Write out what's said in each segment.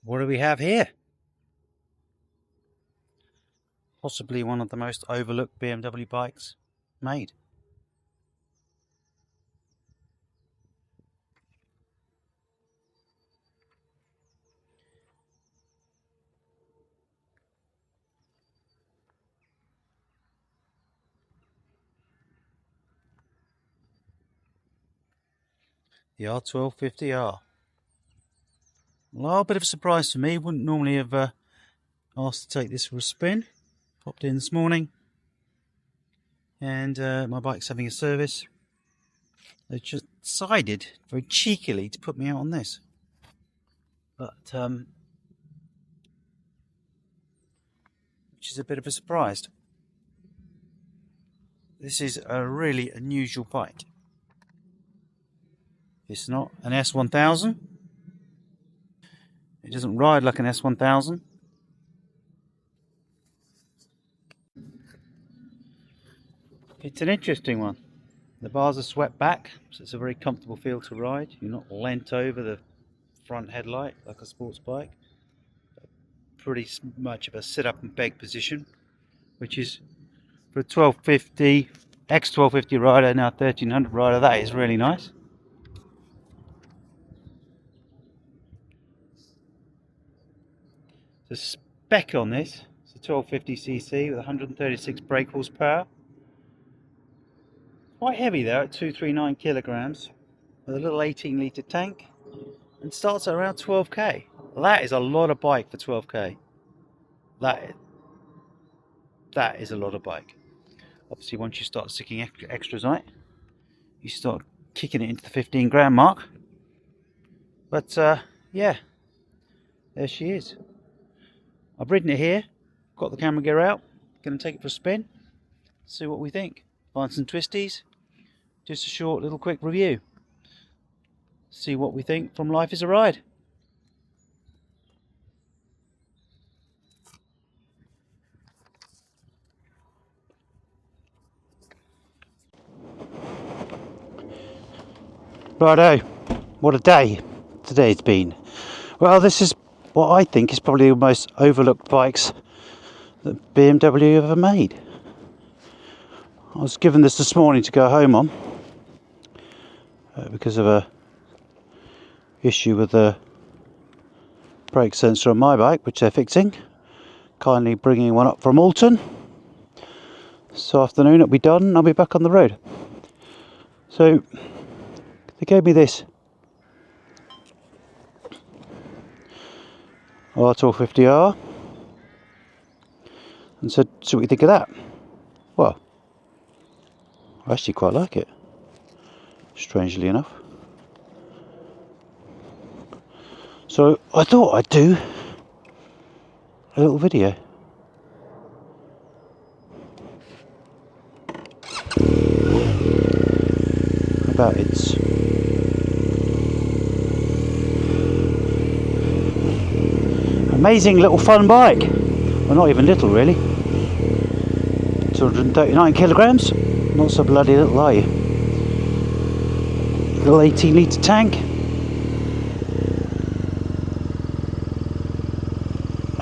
What do we have here? Possibly one of the most overlooked BMW bikes made. The R1250 R. Well, a bit of a surprise for me. Wouldn't normally have asked to take this for a spin. Popped in this morning and my bike's having a service. They just decided very cheekily to put me out on this. But which is a bit of a surprise. This is a really unusual bike. It's not an S1000. It doesn't ride like an S1000. It's an interesting one. The bars are swept back, so it's a very comfortable feel to ride. You're not leant over the front headlight like a sports bike. Pretty much of a sit up and beg position, which is for a 1250, ex-1250 rider, now 1300 rider, that is really nice. The spec on this is a 1250cc with 136 brake horsepower. Quite heavy though, at 239 kilograms, with a little 18 litre tank, and starts at around 12k. That is a lot of bike for 12k. That is a lot of bike. Obviously, once you start sticking extras on it, you start kicking it into the 15 grand mark. But yeah, there she is. I've ridden it here, got the camera gear out, going to take it for a spin, see what we think. Find some twisties, just a short little quick review. See what we think from Life is a Ride. Righto, what a day today's been. Well, this is what I think is probably the most overlooked bikes that BMW ever made. I was given this morning to go home on because of a issue with the brake sensor on my bike, which they're fixing. Kindly bringing one up from Alton. This afternoon it'll be done and I'll be back on the road. So they gave me this R1250 R and said, so what do you think of that? Well, I actually quite like it, strangely enough. So I thought I'd do a little video. About its amazing little fun bike. Well, not even little really. 239 kilograms. Not so bloody little, are you? Little 18 litre tank.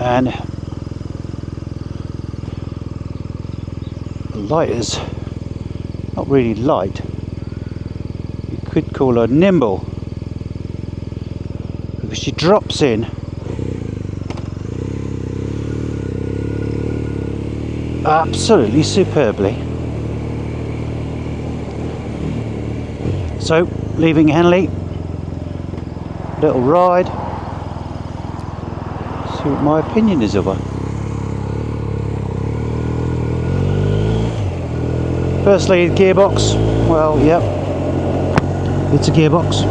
And the light is not really light. You could call her nimble, because she drops in absolutely superbly. So, leaving Henley, little ride, see what my opinion is of her. Firstly, the gearbox, well, yep, it's a gearbox.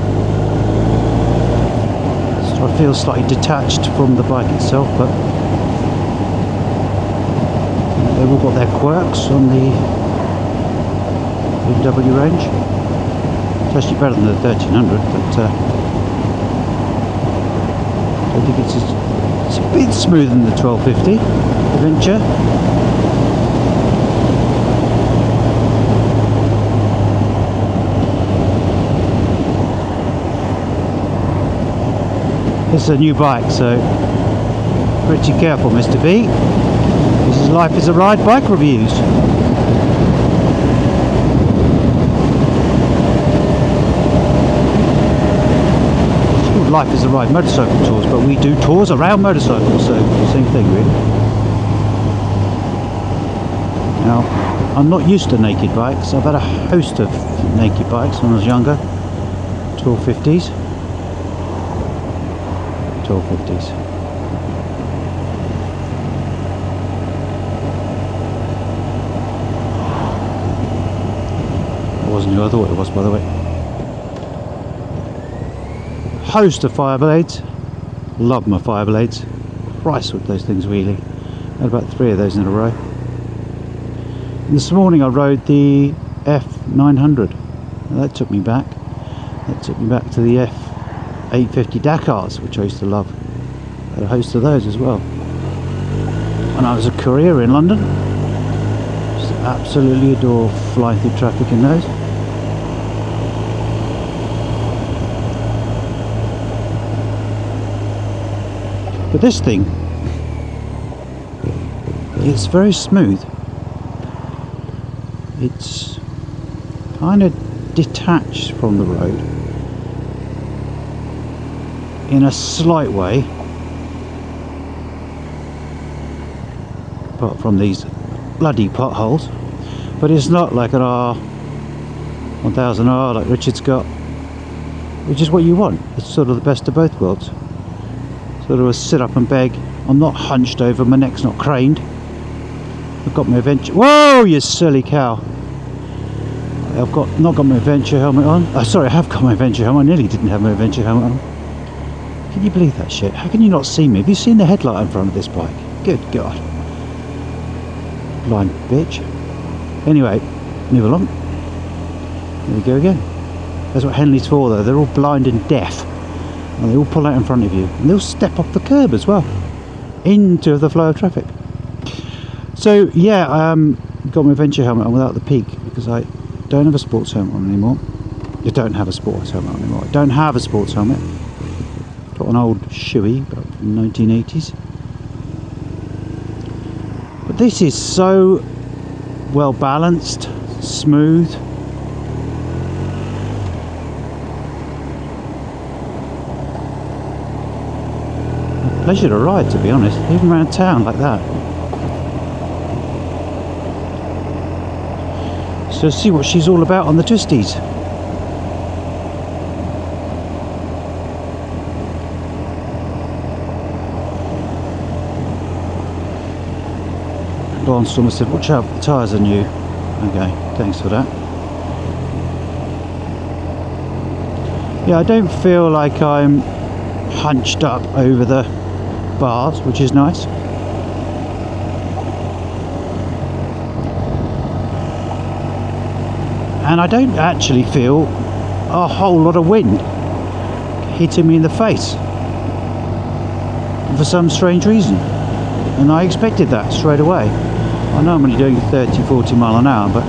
So I feel slightly detached from the bike itself, but they've all got their quirks on the BMW range. It's actually better than the 1300, but I think it's a bit smoother than the 1250 Adventure. This is a new bike, so pretty careful, Mr. B. This is Life is a Ride bike reviews. Life is a Ride motorcycle tours, but we do tours around motorcycles, so same thing really. Now, I'm not used to naked bikes. I've had a host of naked bikes when I was younger. 1250s. 1250s. It wasn't who I thought it was, by the way. Host of Fireblades. Love my Fireblades. Christ, with those things wheeling. I had about 3 of those in a row. And this morning I rode the F900. That took me back. That took me back to the F850 Dakars, which I used to love. I had a host of those as well. When I was a courier in London, just absolutely adore flying through traffic in those. But this thing, it's very smooth. It's kind of detached from the road in a slight way, apart from these bloody potholes. But it's not like an R1000R like Richard's got, which is what you want. It's sort of the best of both worlds. Sort of a sit up and beg. I'm not hunched over, my neck's not craned. I've got my adventure. Whoa, you silly cow! I've not got my adventure helmet on. Oh, sorry, I have got my adventure helmet. I nearly didn't have my adventure helmet on. Can you believe that shit? How can you not see me? Have you seen the headlight in front of this bike? Good God. Blind bitch. Anyway, move along. There we go again. That's what Henley's for though. They're all blind and deaf. And they all pull out in front of you. And they'll step off the curb as well. Into the flow of traffic. So yeah, got my adventure helmet on without the peak. Because I don't have a sports helmet on anymore. You don't have a sports helmet on anymore. I don't have a sports helmet. Got an old shoey from the 1980s. But this is so well balanced, smooth. A pleasure to ride, to be honest, even around town like that. So see what she's all about on the Twisties. Bahnstormer said, watch out, the tyres are new. Okay, thanks for that. Yeah, I don't feel like I'm hunched up over the bars, which is nice. And I don't actually feel a whole lot of wind hitting me in the face for some strange reason. And I expected that straight away. I know I'm only doing 30-40 mile an hour, but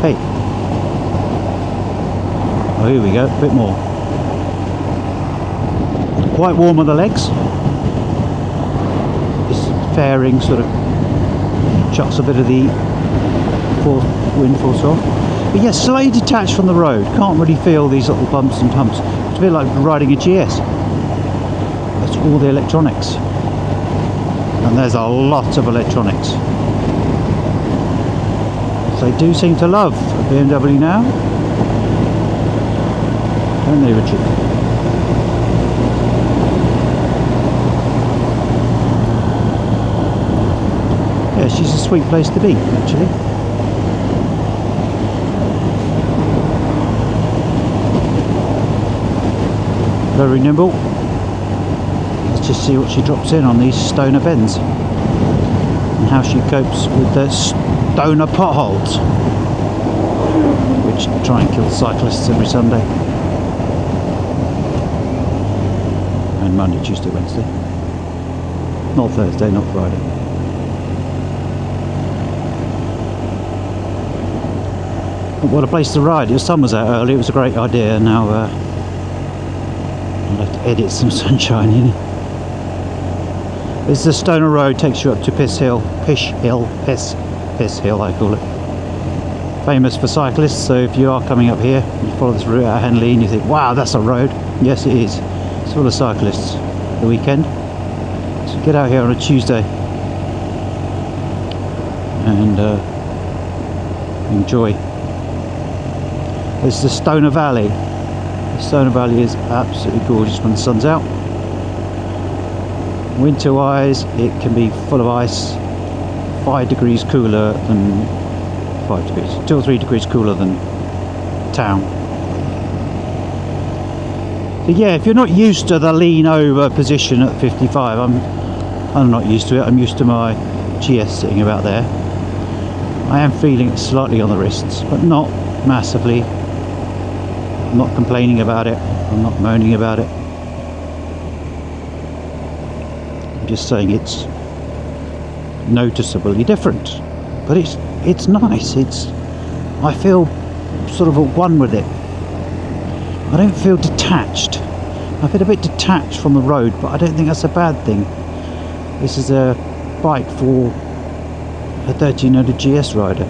hey. Oh, here we go, a bit more. Quite warm on the legs. This fairing sort of chucks a bit of the wind force off. But yes, slightly detached from the road. Can't really feel these little bumps and humps. It's a bit like riding a GS. That's all the electronics. And there's a lot of electronics. They do seem to love a BMW now, don't they, Richard? Yeah, she's a sweet place to be, actually. Very nimble. Let's just see what she drops in on these stoner bends and how she copes with the stoner potholes, which try and kill cyclists every Sunday and Monday, Tuesday, Wednesday. Not Thursday, not Friday. But what a place to ride. The sun was out early, it was a great idea. Now I'll have to edit some sunshine in. This is the Stoner Road, takes you up to Piss Hill I call it. Famous for cyclists, so if you are coming up here, you follow this route out of Henley and you think, wow, that's a road. Yes, it is. It's full of cyclists the weekend. So get out here on a Tuesday and enjoy. This is the Stoner Valley. The Stoner Valley is absolutely gorgeous when the sun's out. Winter wise, it can be full of ice, 5 degrees cooler than 5 degrees, 2 or 3 degrees cooler than town. So yeah, if you're not used to the lean over position at 55, I'm not used to it. I'm used to my GS sitting about there. I am feeling it slightly on the wrists, but not massively. I'm not complaining about it. I'm not moaning about it. I'm just saying it's noticeably different, but it's nice. I feel sort of at one with it. I don't feel detached. I feel a bit detached from the road, but I don't think that's a bad thing. This is a bike for a 1300 GS rider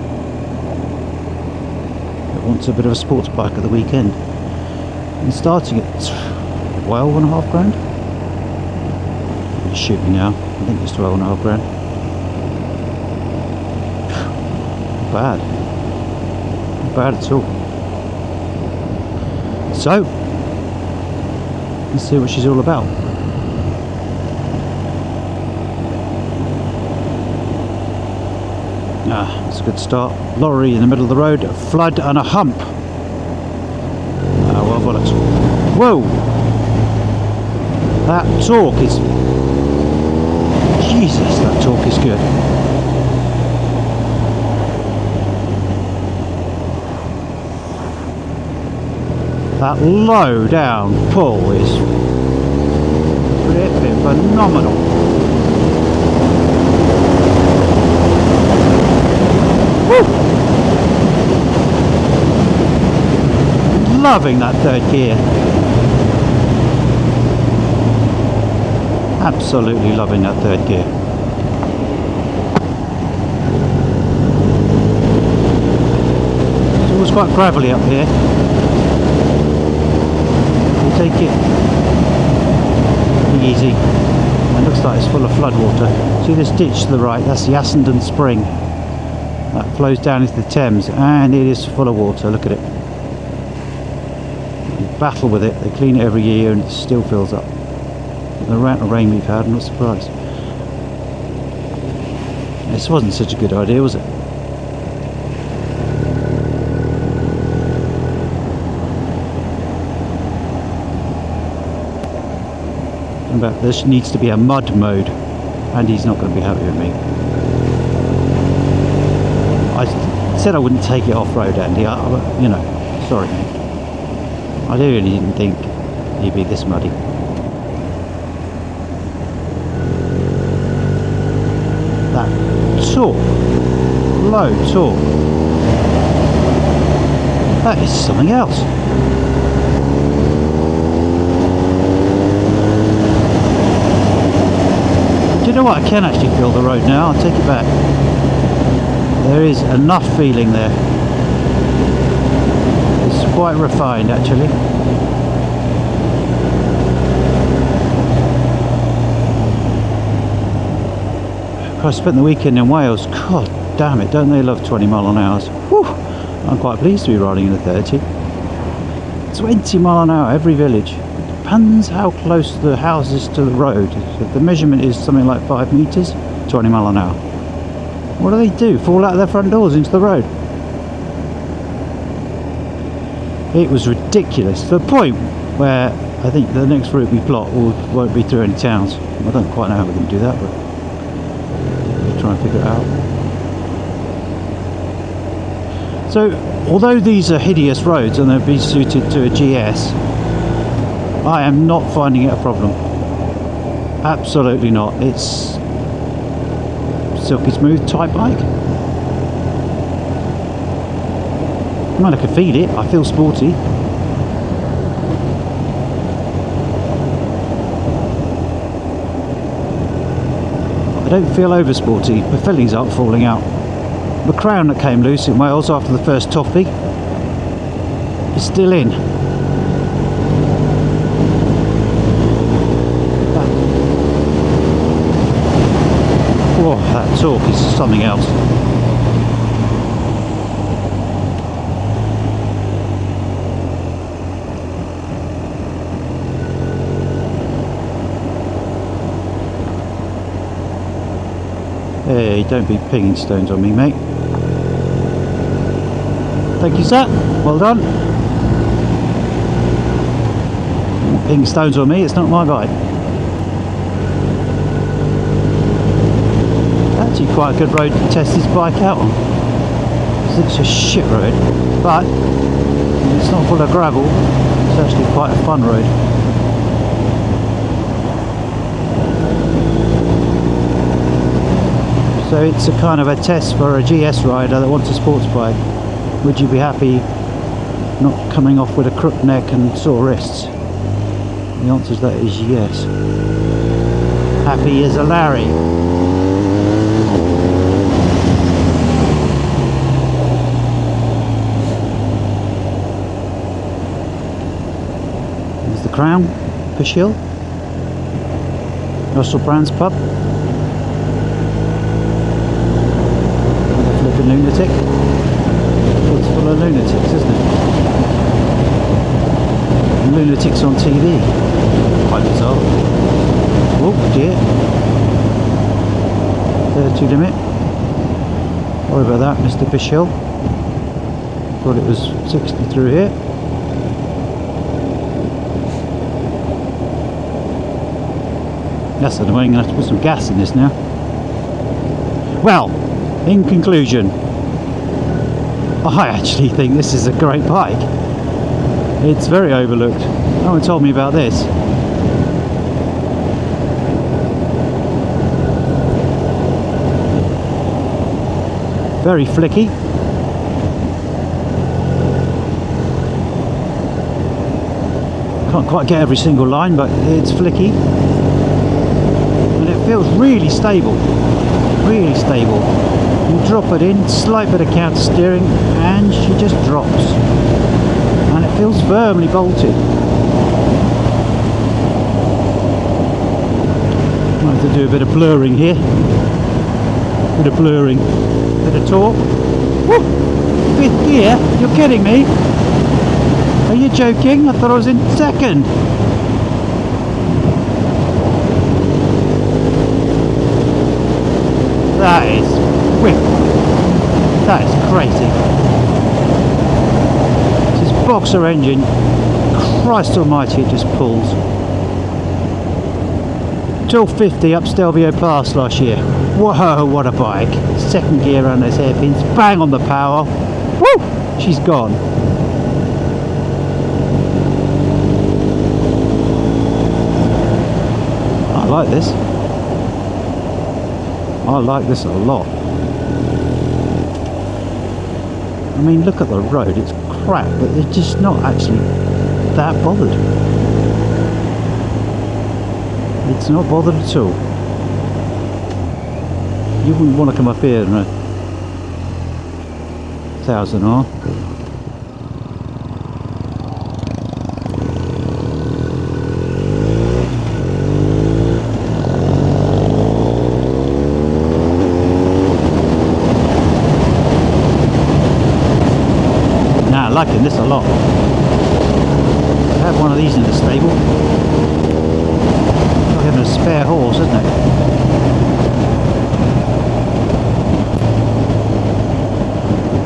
that wants a bit of a sports bike at the weekend. And starting at 12.5 grand. Shoot me now. I think it's 12.5 grand. Not bad. Not bad at all. So, let's see what she's all about. That's a good start. Lorry in the middle of the road, a flood and a hump. Well, bollocks. Whoa! That torque is... Jesus, that torque is good. That low down pull is flipping phenomenal. Woo! Loving that third gear. Absolutely loving that third gear. It's always quite gravelly up here. Take it easy. It looks like it's full of flood water. See this ditch to the right? That's the Assendon Spring. That flows down into the Thames, and it is full of water. Look at it. You battle with it. They clean it every year, and it still fills up. The amount of rain we've had, I'm not surprised. This wasn't such a good idea, was it? But this needs to be a mud mode, and he's not going to be happy with me. I said I wouldn't take it off-road, Andy. You know, sorry mate. I really didn't think he'd be this muddy. That torque, low torque, that is something else. Do you know what? I can actually feel the road now. I'll take it back. There is enough feeling there. It's quite refined actually. I spent the weekend in Wales. God damn it, don't they love 20 mile an hour? Whew. I'm quite pleased to be riding in a 30. 20 mile an hour every village. Depends how close the house is to the road. If the measurement is something like 5 meters, 20 mile an hour. What do? Fall out of their front doors into the road? It was ridiculous, to the point where I think the next route we plot won't be through any towns. I don't quite know how we're going to do that, but we'll try and figure it out. So, although these are hideous roads and they'll be suited to a GS, I am not finding it a problem. Absolutely not. It's silky smooth type bike. I mean, I can feel it. I feel sporty. don't feel over sporty. My fillings aren't falling out. The crown that came loose in Wales after the first toffee is still in. Whoa, that torque is something else. Hey, don't be pinging stones on me, mate. Thank you, sir. Well done. Ping stones on me, it's not my bike. Actually quite a good road to test this bike out on. It's a shit road, but it's not full of gravel. It's actually quite a fun road. So it's a kind of a test for a GS rider that wants a sports bike. Would you be happy not coming off with a crooked neck and sore wrists? The answer to that is yes. Happy as a Larry. There's the Crown, Fish Hill, Russell Brand's pub. Flipping lunatic. It's full of lunatics, isn't it? Lunatics on TV. Quite bizarre. Oh dear. 30 limit. Sorry about that, Mr. Fish Hill. Thought it was 60 through here. That's annoying. I'm going to have to put some gas in this now. Well, in conclusion, I actually think this is a great bike. It's very overlooked. No one told me about this. Very flicky. Can't quite get every single line, but it's flicky. And it feels really stable. Really stable. You drop it in, slight bit of counter steering, and she just drops. And it feels firmly bolted. I have to do a bit of blurring here. Bit of blurring. Bit of torque. Woo! 5th gear? You're kidding me? Are you joking? I thought I was in 2nd. That is whip. That is crazy. This boxer engine, Christ almighty, it just pulls. 1250 up Stelvio Pass last year. Whoa, what a bike. 2nd gear on those hairpins, bang on the power. Woo! She's gone. I like this. I like this a lot. I mean, look at the road, it's crap, but they're just not actually that bothered. It's not bothered at all. You wouldn't want to come up here in a 1000R. Liking this a lot. I have one of these in the stable. Like having a spare horse, isn't it?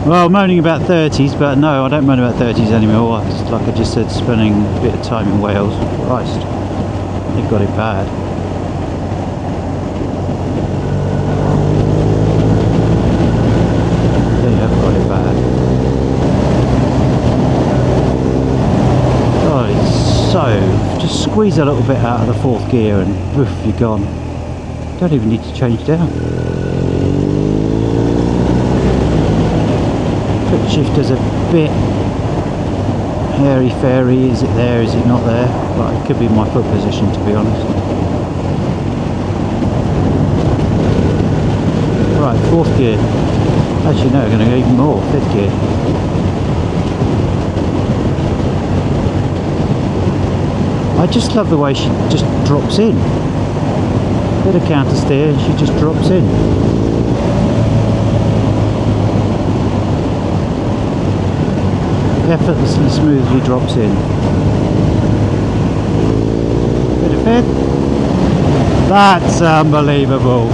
Well, moaning about 30s, but no, I don't moan about 30s anymore. It's like I just said, spending a bit of time in Wales. Christ, they've got it bad. They have got it bad. So, just squeeze a little bit out of the 4th gear and woof, you're gone. Don't even need to change down. Quick shifter's a bit hairy-fairy. Is it there, is it not there? Well, it could be my foot position, to be honest. Right, 4th gear. Actually no, we're going to go even more, 5th gear. I just love the way she just drops in. Bit of counter steer and she just drops in. Effortlessly, smoothly drops in. Bit of 5th. That's unbelievable.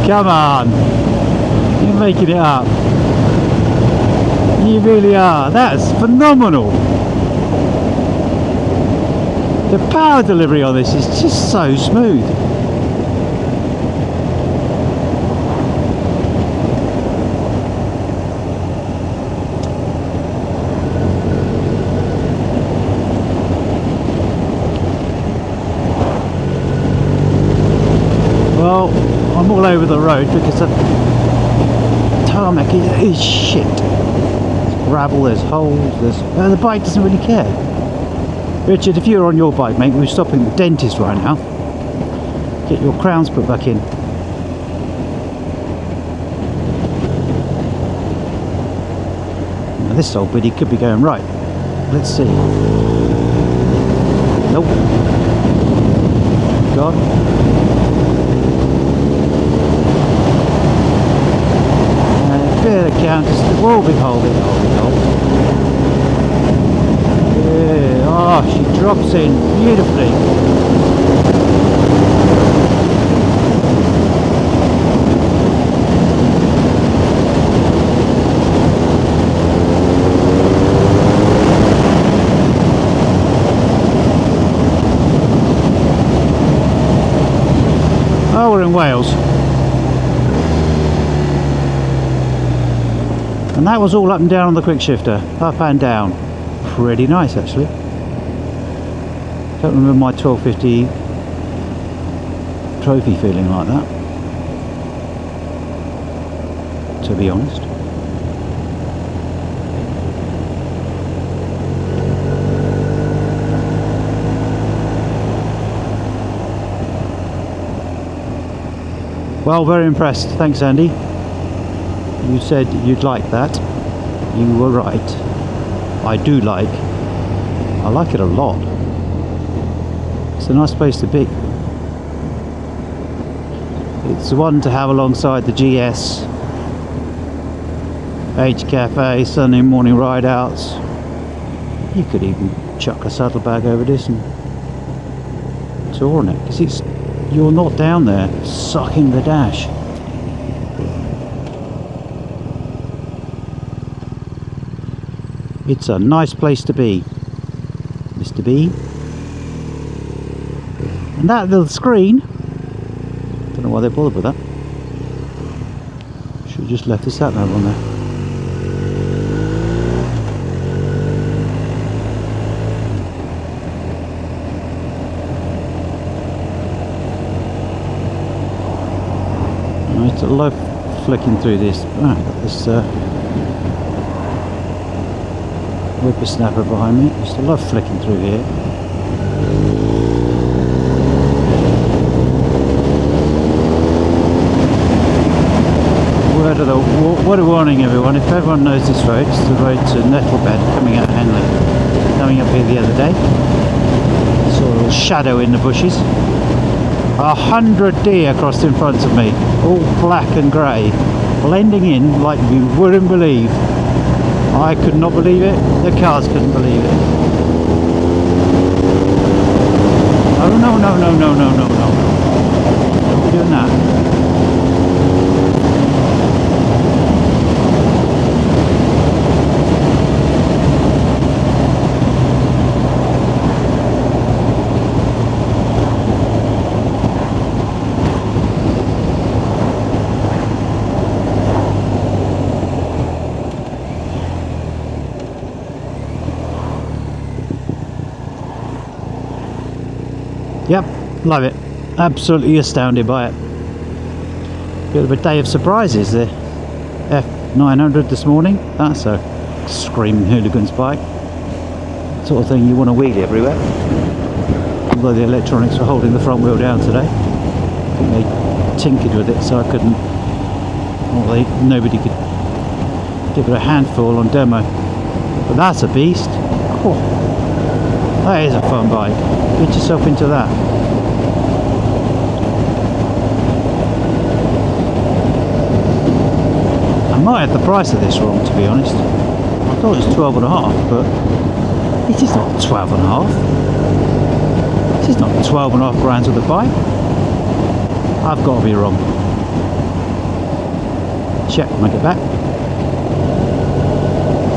Come on. You're making it up. You really are. That's phenomenal. The power delivery on this is just so smooth. Well, I'm all over the road because the tarmac is shit. There's gravel, there's holes, the bike doesn't really care. Richard, if you were on your bike, mate, we're stopping at the dentist right now. Get your crowns put back in. Now this old biddy could be going right. Let's see. Nope. God. Bit of counter. Whoa, big hole, big hole, big hole. Yeah, oh, she drops in beautifully. Oh, we're in Wales. And that was all up and down on the quick shifter, up and down. Pretty nice actually. Don't remember my 1250 trophy feeling like that, to be honest. Well, very impressed. Thanks, Andy. You said you'd like that. You were right. I like it a lot. It's a nice place to be. It's the one to have alongside the GS, H Cafe, Sunday morning ride outs. You could even chuck a saddlebag over this and tour on it, because you're not down there sucking the dash. It's a nice place to be, Mr. B. And that little screen, don't know why they bothered with that. Should have just left the sat nav on there. Right, I love flicking through this. Right, got this whippersnapper behind me. Used to love flicking through here. Word of warning, everyone, if everyone knows this road, it's the road to Nettlebed coming out of Henley. Coming up here the other day, saw a little shadow in the bushes. 100 deer crossed in front of me, all black and grey, blending in like you wouldn't believe. I could not believe it, the cars couldn't believe it. Oh no, no, no, no, no, no, no. Don't be doing that. Yep, love it. Absolutely astounded by it. Bit of a day of surprises there. F900 this morning. That's a screaming hooligan's bike. Sort of thing you want to wheelie everywhere. Although the electronics were holding the front wheel down today. I think they tinkered with it so I couldn't Well, nobody could give it a handful on demo. But that's a beast. Oh, that is a fun bike. Get yourself into that. I might have the price of this wrong, to be honest. I thought it was 12 and a half, but it is not 12 and a half. This is not 12 and a half grand for the bike. I've got to be wrong. Check when I get back.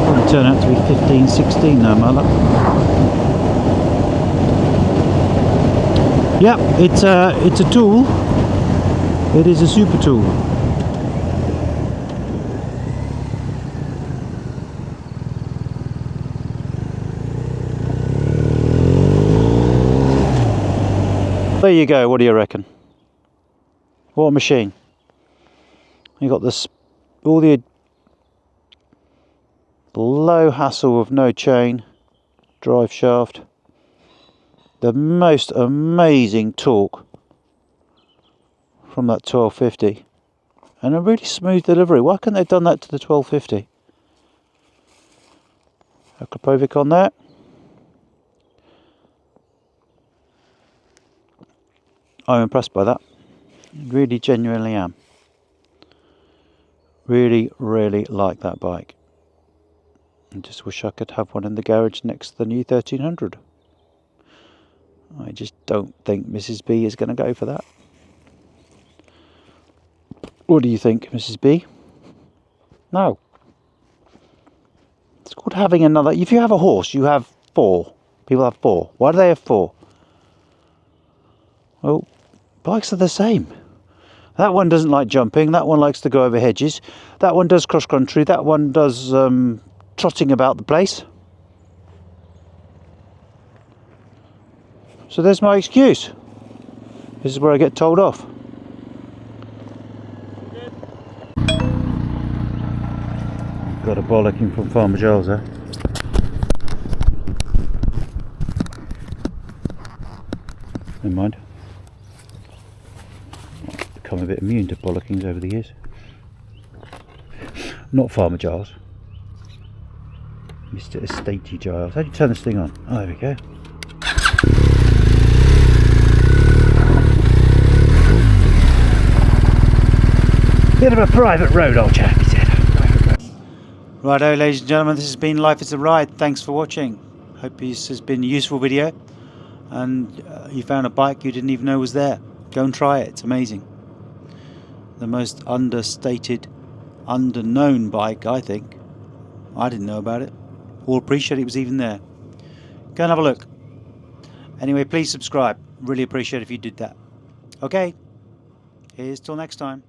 Probably turn out to be 15, 16 now, my luck. Yep, it's a tool. It is a super tool. There you go. What do you reckon? What a machine! You got this, all the low hassle of no chain, drive shaft, the most amazing torque from that 1250, and a really smooth delivery. Why couldn't they have done that to the 1250? Akrapovic on that. I'm impressed by that. Really genuinely am. Really like that bike. I just wish I could have one in the garage next to the new 1300. I just don't think Mrs. B is going to go for that. What do you think, Mrs. B? No. It's called having another. If you have a horse, you have 4. People have 4. Why do they have 4? Well, bikes are the same. That one doesn't like jumping, that one likes to go over hedges, that one does cross country, that one does trotting about the place. So there's my excuse. This is where I get told off. Got a bollocking from Farmer Giles there. Never mind. Become a bit immune to bollockings over the years. Not Farmer Giles. Mr. Estatey Giles. How do you turn this thing on? Oh, there we go. Bit of a private road, old chap, he said. Righto, ladies and gentlemen, this has been Life is a Ride. Thanks for watching. Hope this has been a useful video, and you found a bike you didn't even know was there. Go and try it, it's amazing. The most understated, underknown bike, I think. I didn't know about it, or appreciate it was even there. Go and have a look. Anyway, please subscribe. Really appreciate if you did that. Okay, here's till next time.